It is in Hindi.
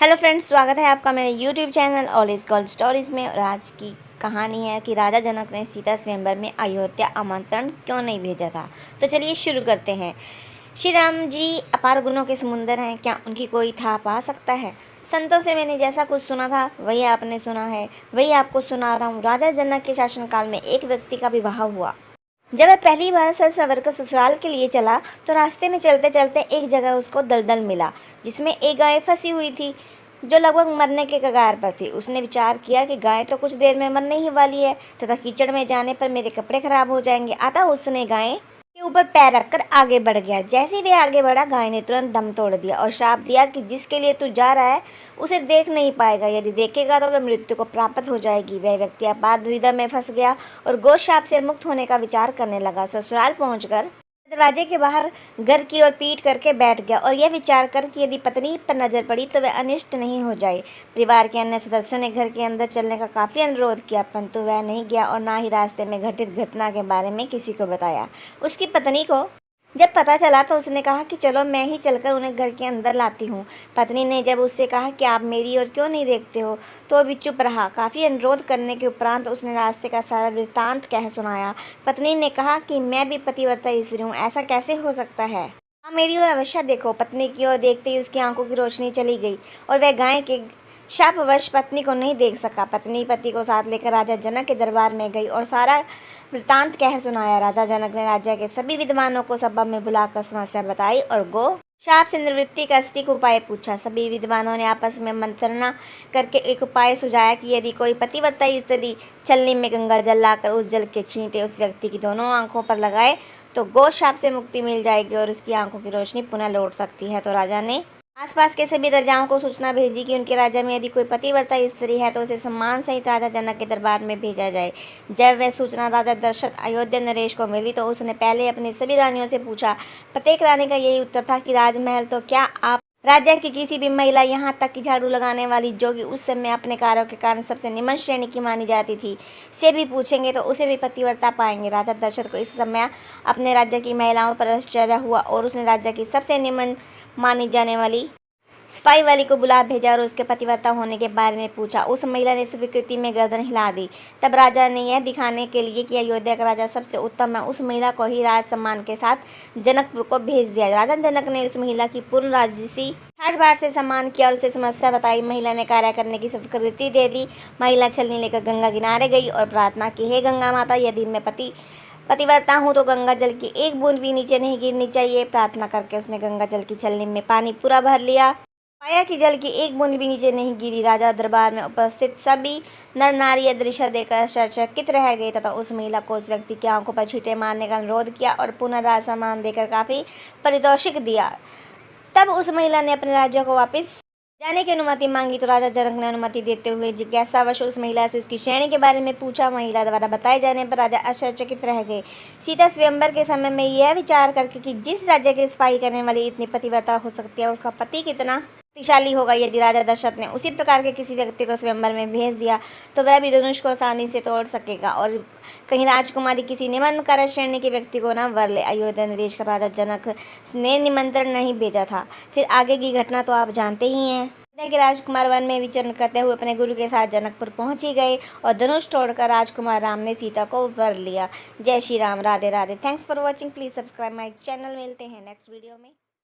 हेलो फ्रेंड्स, स्वागत है आपका मेरे YouTube channel all is gold stories में। और आज की कहानी है कि राजा जनक ने सीता स्वयंवर में अयोध्या आमंत्रण क्यों नहीं भेजा था। तो चलिए शुरू करते हैं। श्री राम जी अपार गुणों के समुंदर हैं, क्या उनकी कोई था पा सकता है। संतों से मैंने जैसा कुछ सुना था वही आपने सुना है, वही आपको सुना रहा हूँ। राजा जनक के शासनकाल में एक व्यक्ति का विवाह हुआ। जब वह पहली बार सर सवर कर ससुराल के लिए चला तो रास्ते में चलते चलते एक जगह उसको दलदल मिला जिसमें एक गाय फंसी हुई थी जो लगभग मरने के कगार पर थी। उसने विचार किया कि गाय तो कुछ देर में मरने ही वाली है तथा कीचड़ में जाने पर मेरे कपड़े खराब हो जाएंगे। अतः उसने गाय के ऊपर पैर रखकर आगे बढ़ गया। जैसे ही वह आगे बढ़ा, गाय ने तुरंत दम तोड़ दिया और श्राप दिया कि जिसके लिए तू जा रहा है उसे देख नहीं पाएगा, यदि देखेगा तो वह मृत्यु को प्राप्त हो जाएगी। वह व्यक्ति अपार दुविधा में फंस गया और गो शाप से मुक्त होने का विचार करने लगा। ससुराल पहुंचकर दरवाजे के बाहर घर की ओर पीठ करके बैठ गया और यह विचार कर कि यदि पत्नी पर नजर पड़ी तो वह अनिष्ट नहीं हो जाए। परिवार के अन्य सदस्यों ने घर के अंदर चलने का काफ़ी अनुरोध किया, परंतु वह नहीं गया और ना ही रास्ते में घटित घटना के बारे में किसी को बताया। उसकी पत्नी को जब पता चला तो उसने कहा कि चलो मैं ही चलकर उन्हें घर के अंदर लाती हूँ। पत्नी ने जब उससे कहा कि आप मेरी ओर क्यों नहीं देखते हो तो वो भी चुप रहा। काफ़ी अनुरोध करने के उपरांत उसने रास्ते का सारा वृत्तांत कह सुनाया। पत्नी ने कहा कि मैं भी पतिव्रता स्त्री हूँ, ऐसा कैसे हो सकता है। हाँ, मेरी ओर अवश्य देखो। पत्नी की ओर देखते ही उसकी आंखों की रोशनी चली गई और वह गाय के शापवश पत्नी को नहीं देख सका। पत्नी पति को साथ लेकर राजा जनक के दरबार में गई और सारा वृत्तांत कह सुनाया। राजा जनक ने राज्य के सभी विद्वानों को सभा में बुलाकर समस्या बताई और गो शाप से निवृत्ति का सटीक उपाय पूछा। सभी विद्वानों ने आपस में मंत्रणा करके एक उपाय सुझाया कि यदि कोई पतिव्रता स्त्री छलनी में गंगा जल लाकर उस जल के छींटे उस व्यक्ति की दोनों आंखों पर लगाए तो गो शाप से मुक्ति मिल जाएगी और उसकी आंखों की रोशनी पुनः लौट सकती है। तो राजा ने आसपास के सभी राजाओं को सूचना भेजी कि उनके राज्य में यदि कोई पतिव्रता स्त्री है तो उसे सम्मान सहित राजा जनक के दरबार में भेजा जाए। जब वह सूचना राजा दशरथ अयोध्या नरेश को मिली तो उसने पहले अपनी सभी रानियों से पूछा। प्रत्येक रानी का यही उत्तर था कि राजमहल तो क्या, आप राज्य की किसी भी महिला, यहाँ तक कि झाड़ू लगाने वाली जो कि उस समय अपने कार्यों के कारण सबसे निम्न श्रेणी की मानी जाती थी, से भी पूछेंगे तो उसे भी पतिव्रता पाएंगे। राजा दशरथ को इस समय अपने राज्य की महिलाओं पर आश्चर्य हुआ और उसने राज्य की सबसे निम्न मानी जाने वाली सिपाही वाली को बुला भेजा और उसके पतिव्रता होने के बारे में पूछा। उस महिला ने स्वीकृति में गर्दन हिला दी। तब राजा ने यह दिखाने के लिए कि अयोध्या का राजा सबसे उत्तम है, उस महिला को ही राज सम्मान के साथ जनकपुर को भेज दिया। राजा जनक ने उस महिला की पूर्ण राजसी ठाट बाट से सम्मान किया और उसे समस्या बताई। महिला ने कार्य करने की स्वीकृति दे दी। महिला छलनी लेकर गंगा किनारे गई और प्रार्थना की, हे गंगा माता, यदि मैं पतिव्रता हूँ तो गंगा जल की एक बूंद भी नीचे नहीं गिरनी चाहिए। प्रार्थना करके उसने गंगा जल की छलनी में पानी पूरा भर लिया। पाया कि जल की एक बूंद भी नीचे नहीं गिरी। राजा दरबार में उपस्थित सभी नर नारी यह दृश्य देखकर आश्चर्यचकित रह गए तथा उस महिला को उस व्यक्ति की आंखों पर छींटे मारने का अनुरोध किया और पुनः राज सम्मान देकर काफ़ी पारितोषिक दिया। तब उस महिला ने अपने राज्य को वापस जाने की अनुमति मांगी तो राजा जनक ने अनुमति देते हुए जिज्ञासावश उस महिला से उसकी श्रेणी के बारे में पूछा। महिला द्वारा बताए जाने पर राजा आश्चर्यचकित रह गए। सीता स्वयंवर के समय में यह विचार करके कि जिस राज्य की सिपाही करने वाली इतनी पतिव्रता हो सकती है उसका पति कितना शक्तिशाली होगा। यदि राजा दशरथ ने उसी प्रकार के किसी व्यक्ति को स्वयंवर में भेज दिया तो वह भी धनुष को आसानी से तोड़ सकेगा और कहीं राजकुमारी किसी निम्न कार्य श्रेणी के व्यक्ति को न वर ले। अयोध्या नरेश का राजा जनक ने निमंत्रण नहीं भेजा था। फिर आगे की घटना तो आप जानते ही हैं। कि राजकुमार वन में विचरण करते हुए अपने गुरु के साथ जनकपुर पहुंच ही गए और धनुष तोड़कर राजकुमार राम ने सीता को वर लिया। जय Shri Ram, Radhe Radhe. Thanks for watching, please subscribe my channel. मिलते हैं नेक्स्ट वीडियो में।